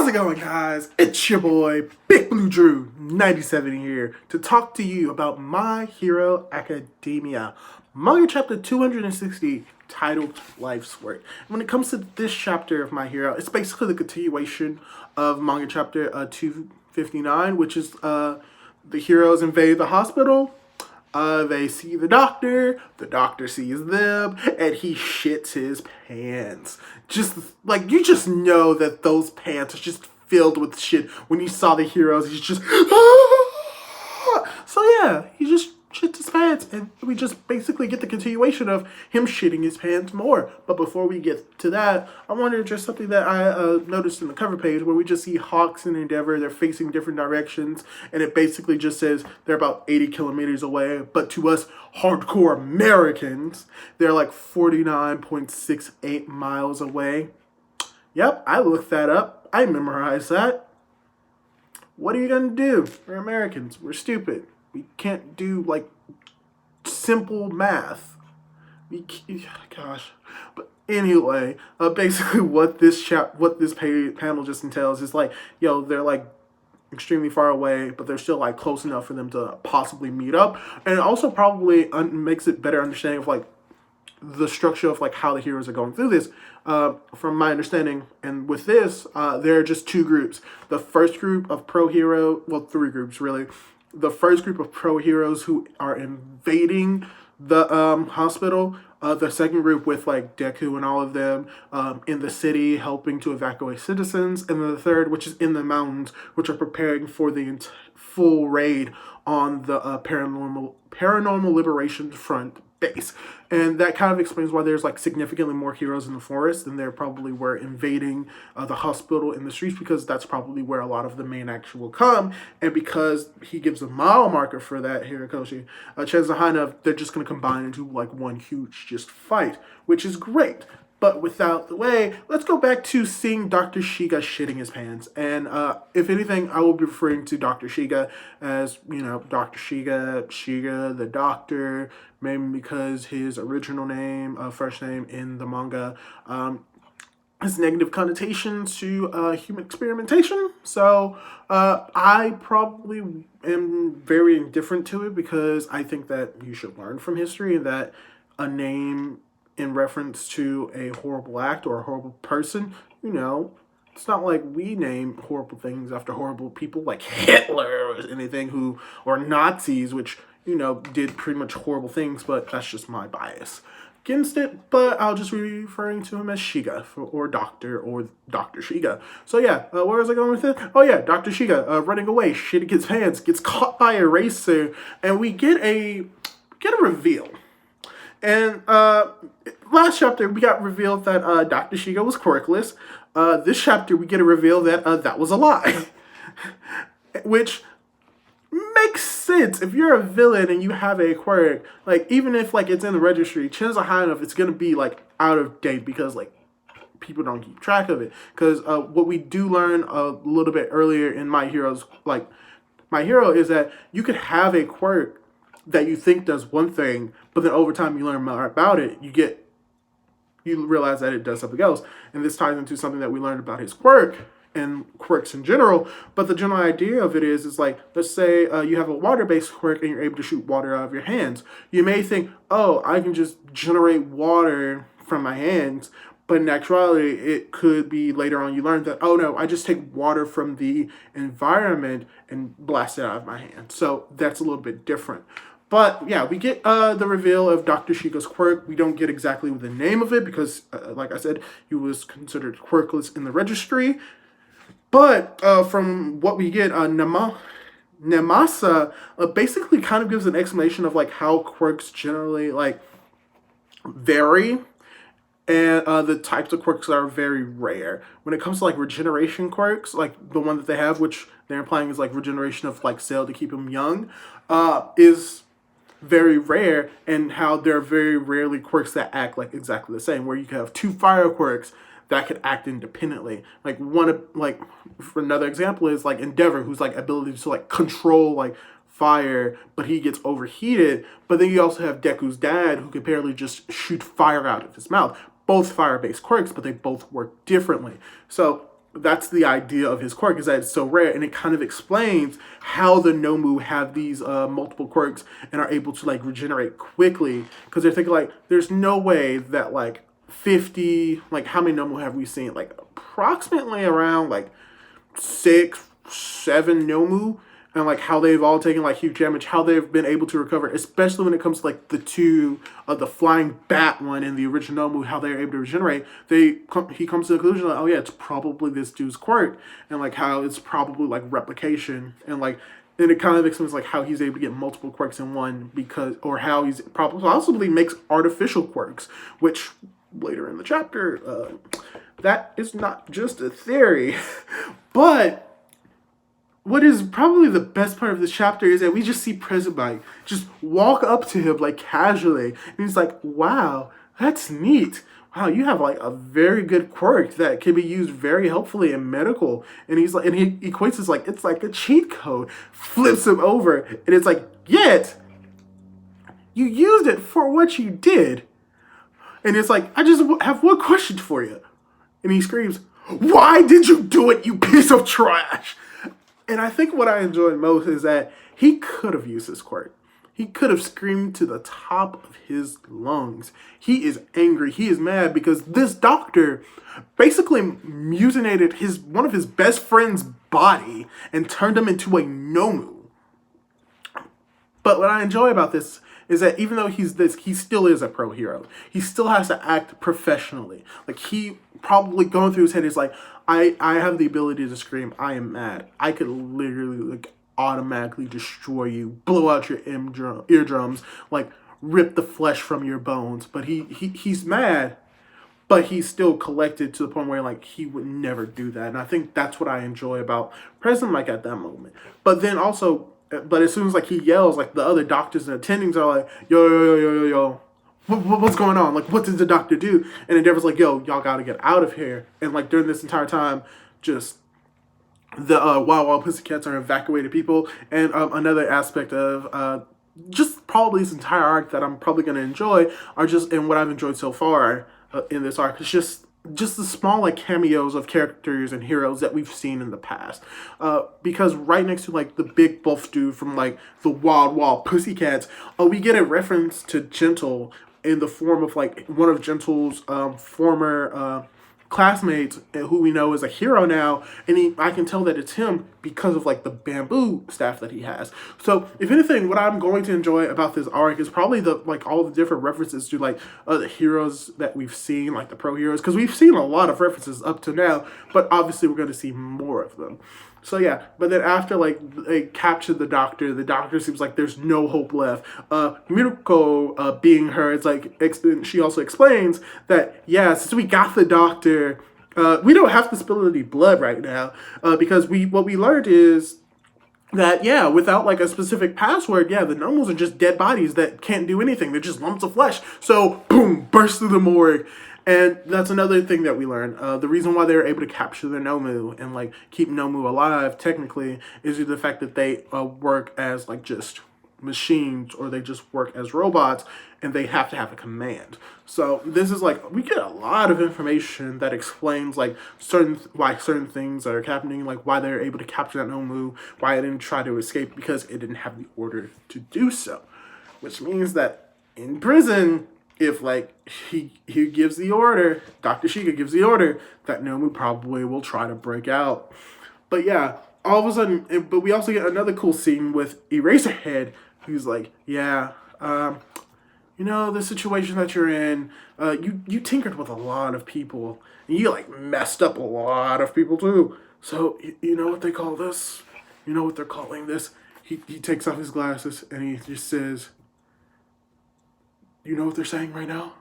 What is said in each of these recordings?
it going, guys? It's your boy, Big Blue Drew 97 here to talk to you about My Hero Academia, Manga Chapter 260, titled Life's Work. And when it comes to this chapter of My Hero, it's basically the continuation of Manga Chapter 259, which is the heroes invade the hospital. They see the doctor sees them, and he shits his pants. Just, like, you just know that those pants are just filled with shit. When he saw the heroes, he's just, So yeah, he just shits his pants, and we just basically get the continuation of him shitting his pants more. But before we get to that, I wanted to address something that I noticed in the cover page, where we just see Hawks and Endeavor. They're facing different directions, and it basically just says they're about 80 kilometers away. But to us hardcore Americans, they're like 49.68 miles away. Yep, I looked that up. I memorized that. What are you gonna do? We're Americans. We're stupid. We can't do, like, simple math. Gosh. But anyway, basically what this panel just entails is, like, yo, they're, like, extremely far away, but they're still, like, close enough for them to possibly meet up. And it also probably makes it better understanding of, like, the structure of, like, how the heroes are going through this. From my understanding, and with this, there are just two groups. The first group of pro-hero, well, three groups, really. The first group of pro-heroes who are invading the hospital. The second group with, like, Deku and all of them in the city helping to evacuate citizens. And then the third, which is in the mountains, which are preparing for the full raid on the Paranormal Liberation Front base. And that kind of explains why there's, like, significantly more heroes in the forest than there probably were invading the hospital in the streets, because that's probably where a lot of the main action will come. And because he gives a mile marker for that, Horikoshi, chances are high enough they're just going to combine into, like, one huge just fight, which is great. But without the way, let's go back to seeing Dr. Shiga shitting his pants. And if anything, I will be referring to Dr. Shiga as, you know, Dr. Shiga the doctor, maybe because his original name, first name in the manga, has negative connotations to human experimentation. So I probably am very indifferent to it, because I think that you should learn from history, and that a name in reference to a horrible act or a horrible person, you know, it's not like we name horrible things after horrible people like Hitler or anything, or Nazis, which, you know, did pretty much horrible things, but that's just my bias against it. But I'll just be referring to him as Shiga, or Dr. Shiga. So yeah, where was I going with it? Oh yeah, Dr. Shiga running away, shitting his pants, gets caught by a racer, and we get a reveal. And last chapter, we got revealed that Dr. Shiga was quirkless. This chapter, we get a reveal that that was a lie. Which makes sense. If you're a villain and you have a quirk, like, even if, like, it's in the registry, chances are high enough it's going to be, like, out of date, because, like, people don't keep track of it. Because what we do learn a little bit earlier in My Hero is that you could have a quirk that you think does one thing, but then over time you learn more about it, you realize that it does something else. And this ties into something that we learned about his quirk and quirks in general. But the general idea of it is like, let's say you have a water-based quirk and you're able to shoot water out of your hands. You may think, oh, I can just generate water from my hands. But in actuality, it could be later on you learn that, oh no, I just take water from the environment and blast it out of my hand. So that's a little bit different. But yeah, we get the reveal of Dr. Shiga's quirk. We don't get exactly the name of it because, like I said, he was considered quirkless in the registry. But from what we get, Nemasa basically kind of gives an explanation of, like, how quirks generally, like, vary. And the types of quirks are very rare. When it comes to, like, regeneration quirks, like the one that they have, which they're implying is, like, regeneration of, like, cell to keep them young, is very rare, and how there are very rarely quirks that act, like, exactly the same, where you can have two fire quirks that could act independently. Like, for another example is, like, Endeavor, who's, like, ability to, like, control, like, fire, but he gets overheated. But then you also have Deku's dad, who can apparently just shoot fire out of his mouth. Both fire-based quirks, but they both work differently. So that's the idea of his quirk, is that it's so rare, and it kind of explains how the Nomu have these multiple quirks and are able to like regenerate quickly, because they're thinking like there's no way that like 50, like how many Nomu have we seen, like approximately around like 6, 7 Nomu, and like how they've all taken like huge damage, how they've been able to recover, especially when it comes to like the two of the flying bat one and the original Nomu, how they're able to regenerate. He comes to the conclusion like, oh yeah, it's probably this dude's quirk, and like how it's probably like replication, and like and it kind of explains like how he's able to get multiple quirks in one, because or how he's probably possibly makes artificial quirks, which later in the chapter, that is not just a theory, but what is probably the best part of this chapter is that we just see Prison Mike just walk up to him like casually, and he's like, "Wow, that's neat. Wow, you have like a very good quirk that can be used very helpfully in medical." And he's like, and he equates this like it's like a cheat code. Flips him over, and it's like, "Yet you used it for what you did." And it's like, "I just have one question for you." And he screams, "Why did you do it, you piece of trash?" And I think what I enjoyed most is that he could have used his quirk. He could have screamed to the top of his lungs. He is angry. He is mad because this doctor basically mutilated one of his best friend's body and turned him into a Nomu. But what I enjoy about this is that even though he's this, he still is a pro hero. He still has to act professionally. Like, he probably going through his head is like, I have the ability to scream, I am mad. I could literally like automatically destroy you, blow out your eardrums, like rip the flesh from your bones. But he's mad, but he's still collected to the point where like he would never do that. And I think that's what I enjoy about President Mike at that moment. But then also, but as soon as like he yells, like the other doctors and attendings are like, yo, yo, yo, yo, yo, yo. What's going on? Like, what did the doctor do? And Endeavor's like, yo, y'all gotta get out of here. And like during this entire time, just the Wild Wild Pussycats are evacuated people. And another aspect of just probably this entire arc that I'm probably gonna enjoy are just, and what I've enjoyed so far in this arc is just the small like cameos of characters and heroes that we've seen in the past, because right next to like the big buff dude from like the Wild Wild Pussycats, we get a reference to Gentle in the form of like one of Gentle's former classmates, who we know is a hero now, and I can tell that it's him because of like the bamboo staff that he has. So if anything, what I'm going to enjoy about this arc is probably the like all the different references to like the heroes that we've seen, like the pro heroes, because we've seen a lot of references up to now, but obviously we're going to see more of them. So yeah, but then after like they capture the doctor seems like there's no hope left. Mirko, being her, it's like she also explains that yeah, since we got the doctor, we don't have to spill any blood right now, because what we learned is that yeah, without like a specific password, yeah, the Nomus are just dead bodies that can't do anything. They're just lumps of flesh. So boom, burst through the morgue. And that's another thing that we learned. The reason why they were able to capture the Nomu and like keep Nomu alive technically is due to the fact that they work as like just machines, or they just work as robots, and they have to have a command. So this is like, we get a lot of information that explains like why certain things are happening, like why they're able to capture that Nomu, why it didn't try to escape, because it didn't have the order to do so. Which means that in prison, if like he gives the order, Dr. Shiga gives the order, that Nomu probably will try to break out. But yeah, all of a sudden, but we also get another cool scene with Eraserhead, who's like, yeah, you know, the situation that you're in, you tinkered with a lot of people, and you like messed up a lot of people too. So you know what they call this? You know what they're calling this? He takes off his glasses and he just says, you know what they're saying right now?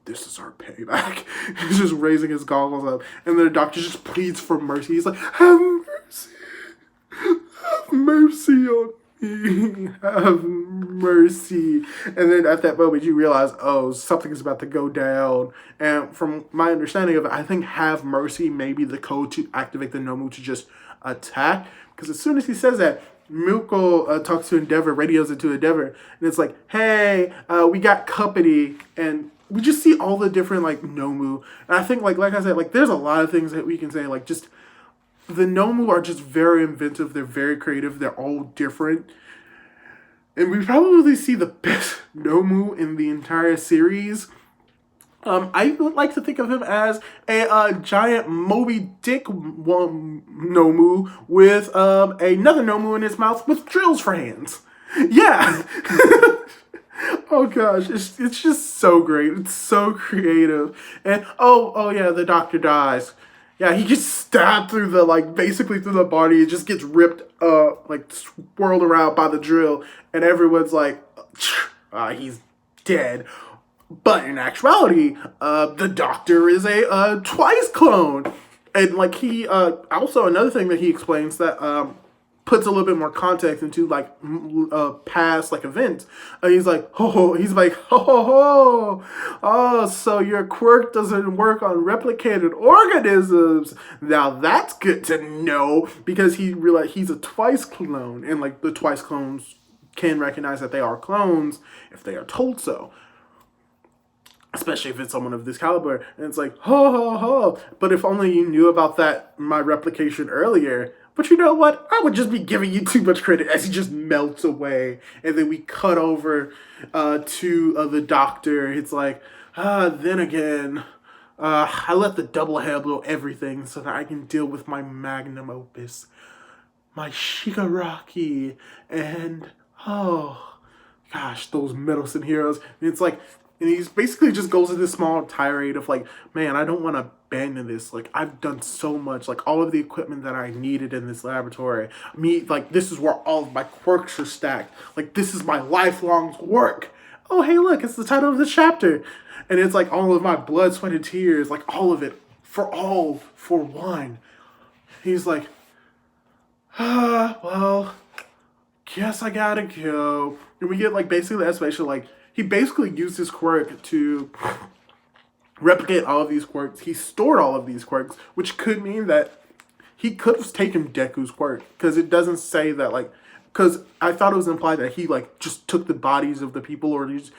This is our payback. He's just raising his goggles up, and the doctor just pleads for mercy. He's like, have mercy. Have mercy on me. Have mercy. And then at that moment, you realize, oh, something is about to go down. And from my understanding of it, I think have mercy may be the code to activate the Nomu to just attack. Because as soon as he says that, Mirko talks to Endeavor, radios it to Endeavor, and it's like, hey, we got company. And we just see all the different like Nomu, and I think like I said, like there's a lot of things that we can say, like just the Nomu are just very inventive. They're very creative. They're all different, and we probably see the best Nomu in the entire series. I would like to think of him as a giant Moby Dick Nomu with another Nomu in his mouth with drills for hands. Yeah. Oh gosh, it's just so great. It's so creative. And oh yeah, the doctor dies. Yeah, he gets stabbed through the like basically through the body. It just gets ripped like swirled around by the drill, and everyone's like, he's dead. But in actuality, the doctor is a twice clone, and like he also another thing that he explains that puts a little bit more context into like past like events. He's like, oh, so your quirk doesn't work on replicated organisms. Now that's good to know, because he realized he's a twice clone, and like the twice clones can recognize that they are clones if they are told so. Especially if it's someone of this caliber. And it's like, but if only you knew about that, my replication earlier. But you know what? I would just be giving you too much credit as he just melts away. And then we cut over to the doctor. It's like, then again, I let the double head blow everything so that I can deal with my magnum opus. My Shigaraki. And, oh, gosh, those medicine heroes. And it's like, and he basically just goes into this small tirade of like, man, I don't want to abandon this. Like, I've done so much. Like, all of the equipment that I needed in this laboratory. Like, this is where all of my quirks are stacked. Like, this is my lifelong work. Oh, hey, look, it's the title of the chapter. And it's like all of my blood, sweat, and tears. Like, all of it. For one. He's like, well, guess I gotta go. And we get, like, basically the explanation, like, he basically used his quirk to replicate all of these quirks. He stored all of these quirks, which could mean that he could have taken Deku's quirk, because it doesn't say that, like, because I thought it was implied that he, like, just took the bodies of the people, or he just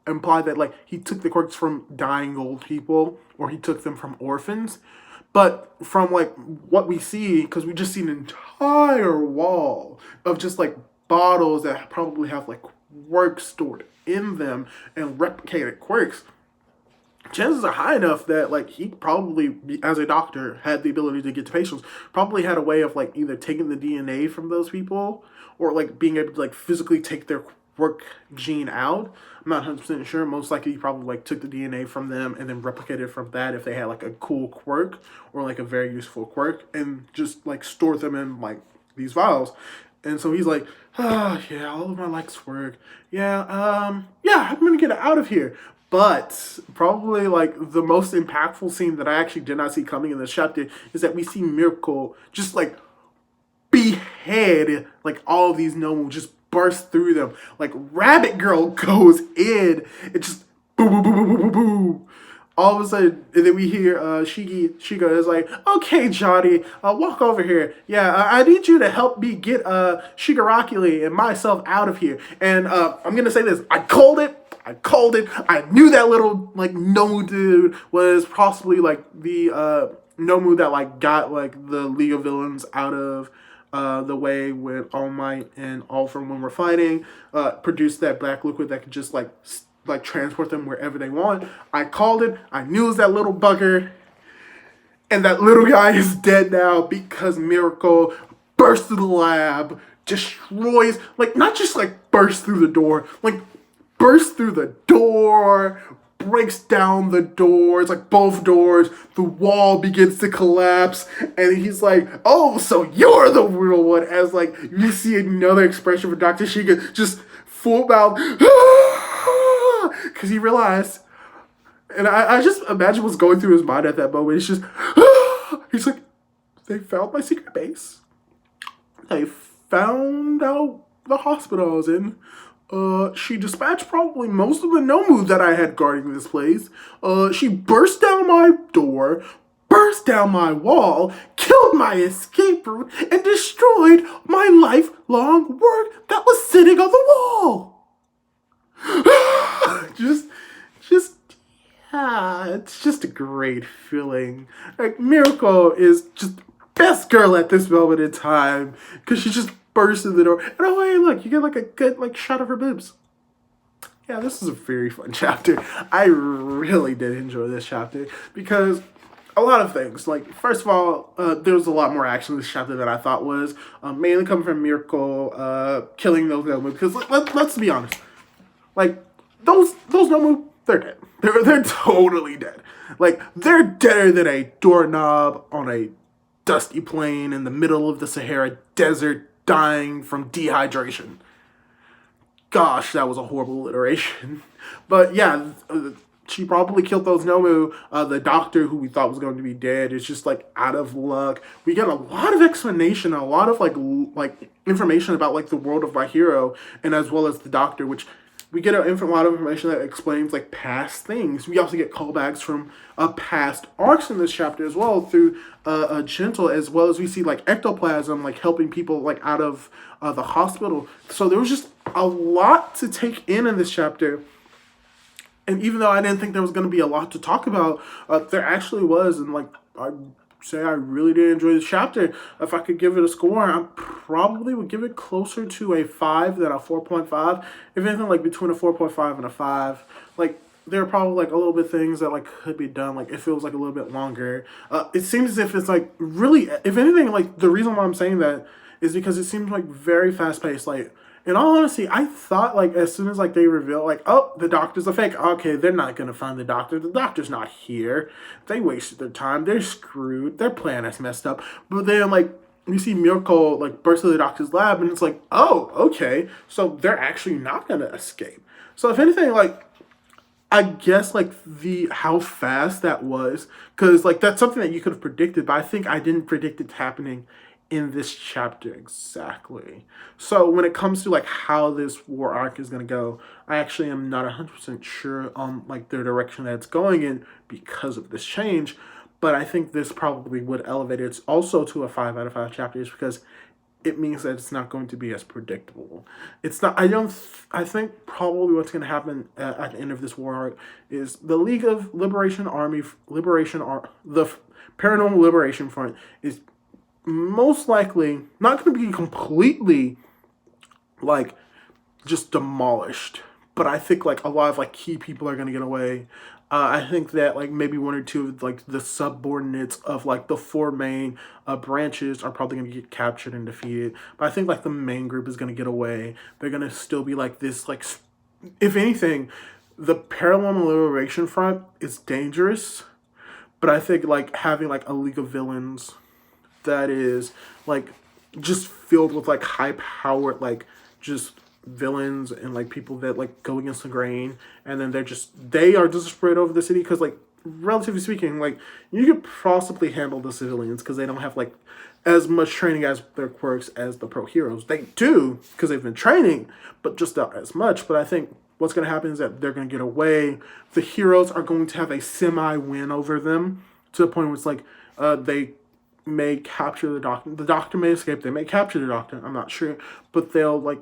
implied that, like, he took the quirks from dying old people, or he took them from orphans. But from, like, what we see, because we just see an entire wall of just, like, bottles that probably have, like, quirks stored in them and replicated quirks, chances are high enough that like he probably, as a doctor, had the ability to get to patients, probably had a way of like either taking the DNA from those people or like being able to like physically take their quirk gene out. I'm not 100% sure. Most likely he probably like took the DNA from them and then replicated from that if they had like a cool quirk or like a very useful quirk, and just like stored them in like these vials. And so he's like, yeah, all of my likes work. Yeah, I'm gonna get out of here. But probably like the most impactful scene that I actually did not see coming in this chapter is that we see Mirko just like behead like all of these Nomu, just burst through them. Like Rabbit Girl goes in. It just boom, boom, boom, boom, boom, boom, boom. All of a sudden, and then we hear Shiga is like, okay, Johnny, walk over here. Yeah, I need you to help me get Shigaraki and myself out of here. And I'm going to say this. I called it. I knew that little, like, Nomu dude was possibly, like, the Nomu that, like, got, like, the League of Villains out of the way with All Might and All For when we're fighting. Produced that black liquid that could just, like transport them wherever they want. I called it. I knew it was that little bugger. And that little guy is dead now because Mirko bursts through the lab, destroys, like, not just, like, bursts through the door, like, bursts through the door, breaks down the doors, like, both doors, the wall begins to collapse, and he's like, oh, so you're the real one, as, like, you see another expression for Dr. Shiga, just full mouth, because he realized, and I just imagine what's going through his mind at that moment. It's just, he's like, they found my secret base. They found out the hospital I was in. She dispatched probably most of the Nomu that I had guarding this place. She burst down my door, burst down my wall, killed my escape route, and destroyed my lifelong work that was sitting on the wall. just, yeah, it's just a great feeling. Like, Mirko is just best girl at this moment in time because she just bursts in the door. And oh, hey, look, you get like a good like shot of her boobs. Yeah, this is a very fun chapter. I really did enjoy this chapter because a lot of things. Like, first of all, there was a lot more action in this chapter than I thought was. Mainly coming from Mirko killing those Nomu. Because let's be honest, like those Nomu, they're dead. They're totally dead. Like, they're deader than a doorknob on a dusty plain in the middle of the Sahara Desert, dying from dehydration. Gosh, that was a horrible alliteration. But yeah, she probably killed those Nomu. The doctor, who we thought was going to be dead, is just like out of luck. We get a lot of explanation, a lot of like information about like the world of my hero, and as well as the doctor, which we get a lot of information that explains like past things. We also get callbacks from past arcs in this chapter as well through Gentle, as well as we see like ectoplasm like helping people like out of the hospital. So there was just a lot to take in this chapter. And even though I didn't think there was going to be a lot to talk about, there actually was. And like I say, I really did enjoy this chapter. If I could give it a score, I probably would give it closer to a 5 than a 4.5. If anything, like between a 4.5 and a 5. Like, there are probably like a little bit things that like could be done. Like, it feels like a little bit longer. It seems as if it's like really, if anything, like the reason why I'm saying that is because it seems like very fast paced. Like, in all honesty, I thought like as soon as like they reveal like, oh, the doctor's a fake. Okay, they're not gonna find the doctor. The doctor's not here. They wasted their time. They're screwed. Their plan is messed up. But then like you see Mirko like burst into the doctor's lab, and it's like, oh, okay, so they're actually not gonna escape. So if anything, like I guess like the how fast that was, because like that's something that you could have predicted, but I think I didn't predict it happening in this chapter exactly. So when it comes to like how this war arc is gonna go, I actually am not 100% sure on like the direction that it's going in because of this change. But I think this probably would elevate it also to a 5 out of 5 chapters because it means that it's not going to be as predictable. It's not. I don't. I think probably what's going to happen at the end of this war arc is the League of Liberation Army, the Paranormal Liberation Front is most likely not going to be completely like just demolished, but I think like a lot of like key people are going to get away. I think that like maybe one or two of like the subordinates of like the 4 main branches are probably going to get captured and defeated. But I think like the main group is going to get away. They're going to still be like this like, if anything, the Parallel Liberation Front is dangerous. But I think like having like a League of Villains that is like just filled with like high powered like just villains and like people that like go against the grain, and then they are just spread over the city because like relatively speaking like you could possibly handle the civilians because they don't have like as much training as their quirks as the pro heroes. They do because they've been training, but just not as much. But I think what's going to happen is that they're going to get away. The heroes are going to have a semi win over them to the point where it's like they may capture the doctor. The doctor may escape. They may capture the doctor. I'm not sure, but they'll like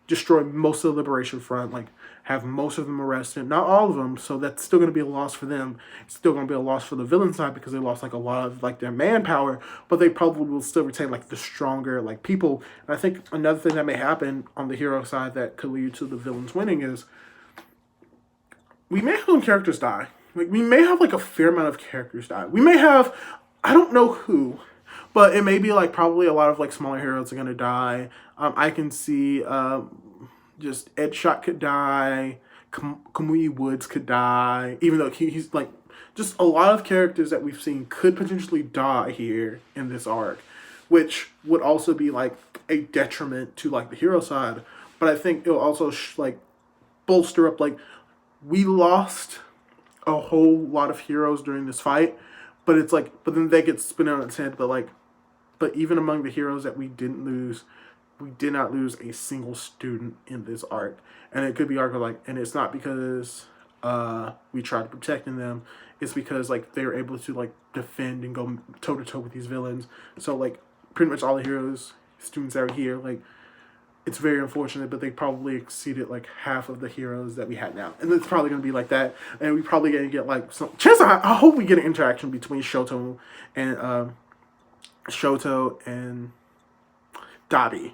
destroy most of the Liberation Front, like have most of them arrested, not all of them. So that's still going to be a loss for them. It's still going to be a loss for the villain side because they lost like a lot of like their manpower, but they probably will still retain like the stronger like people. And I think another thing that may happen on the hero side that could lead to the villains winning is we may have some characters die. Like we may have like a fair amount of characters die. We may have, I don't know who, but it may be like probably a lot of like smaller heroes are gonna die. I can see just Edshot could die, Kamui Woods could die, even though he's like just a lot of characters that we've seen could potentially die here in this arc, which would also be like a detriment to like the hero side. But I think it'll also like bolster up like we lost a whole lot of heroes during this fight, but it's like but then they get spin on its head, but even among the heroes that we didn't lose, we did not lose a single student in this arc. And it could be arc like, and it's not because we tried to protecting them. It's because like they were able to like defend and go toe to toe with these villains. So like pretty much all the heroes, students that are here, like it's very unfortunate, but they probably exceeded like half of the heroes that we had now, and it's probably gonna be like that. And we probably gonna get like some. I hope we get an interaction between Shoto and Dabi.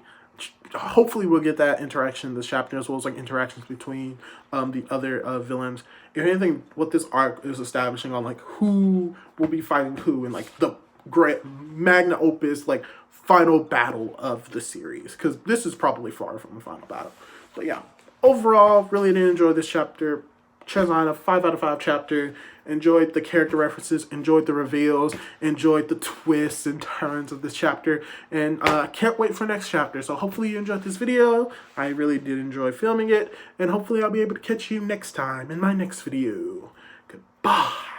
Hopefully we'll get that interaction in this chapter, as well as like interactions between the other villains. If anything, what this arc is establishing on like who will be fighting who, and like the great magna opus like final battle of the series, because this is probably far from the final battle. But yeah, overall, really did enjoy this chapter. Chazana, 5 out of 5 chapter. Enjoyed the character references, enjoyed the reveals, enjoyed the twists and turns of this chapter, and can't wait for next chapter. So hopefully you enjoyed this video. I really did enjoy filming it, and hopefully I'll be able to catch you next time in my next video. Goodbye.